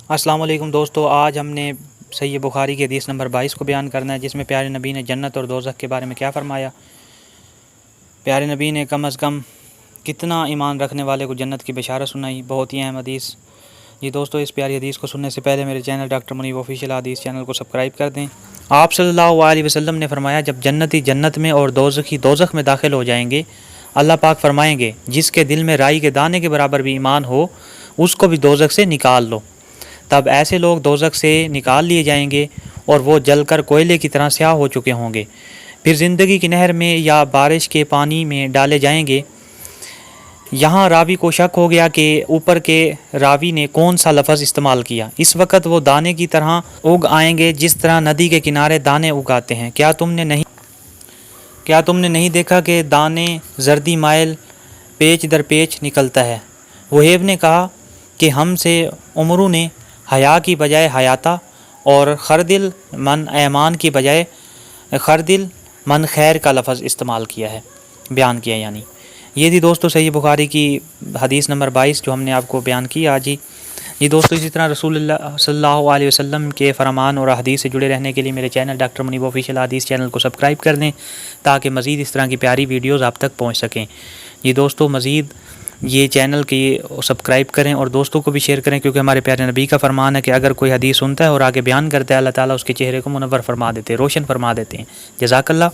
السلام علیکم دوستو، آج ہم نے صحیح بخاری کی حدیث نمبر 22 کو بیان کرنا ہے، جس میں پیارے نبی نے جنت اور دوزخ کے بارے میں کیا فرمایا۔ پیارے نبی نے کم از کم کتنا ایمان رکھنے والے کو جنت کی بشارت سنائی، بہت ہی اہم حدیث۔ جی دوستو، اس پیاری حدیث کو سننے سے پہلے میرے چینل ڈاکٹر منیب آفیشیل حدیث چینل کو سبسکرائب کر دیں۔ آپ صلی اللہ علیہ وسلم نے فرمایا، جب جنتی جنت میں اور دوزخی دوزخ میں داخل ہو جائیں گے، اللہ پاک فرمائیں گے، جس کے دل میں رائی کے دانے کے برابر بھی ایمان ہو، اس کو بھی دوزخ سے نکال لو۔ تب ایسے لوگ دوزخ سے نکال لیے جائیں گے اور وہ جل کر کوئلے کی طرح سیاہ ہو چکے ہوں گے، پھر زندگی کی نہر میں یا بارش کے پانی میں ڈالے جائیں گے۔ یہاں راوی کو شک ہو گیا کہ اوپر کے راوی نے کون سا لفظ استعمال کیا۔ اس وقت وہ دانے کی طرح اگ آئیں گے، جس طرح ندی کے کنارے دانے اگاتے ہیں۔ کیا تم نے نہیں دیکھا کہ دانے زردی مائل پیچ در پیچ نکلتا ہے۔ وہیب نے کہا کہ ہم سے عمرو نے حیا کی بجائے حیاتا اور خردل من ایمان کی بجائے خردل من خیر کا لفظ استعمال کیا ہے، بیان کیا یعنی۔ یہ تھی دوستو صحیح بخاری کی حدیث نمبر 22 جو ہم نے آپ کو بیان کی آج ہی۔ یہ دوستو، اسی طرح رسول اللہ صلی اللہ علیہ وسلم کے فرمان اور حدیث سے جڑے رہنے کے لیے میرے چینل ڈاکٹر منیب آفیشیل حدیث چینل کو سبسکرائب کر دیں تاکہ مزید اس طرح کی پیاری ویڈیوز آپ تک پہنچ سکیں۔ یہ دوستو، مزید یہ چینل کی سبسکرائب کریں اور دوستوں کو بھی شیئر کریں، کیونکہ ہمارے پیارے نبی کا فرمان ہے کہ اگر کوئی حدیث سنتا ہے اور آگے بیان کرتا ہے، اللہ تعالیٰ اس کے چہرے کو منور فرما دیتے ہیں، روشن فرما دیتے ہیں۔ جزاک اللہ۔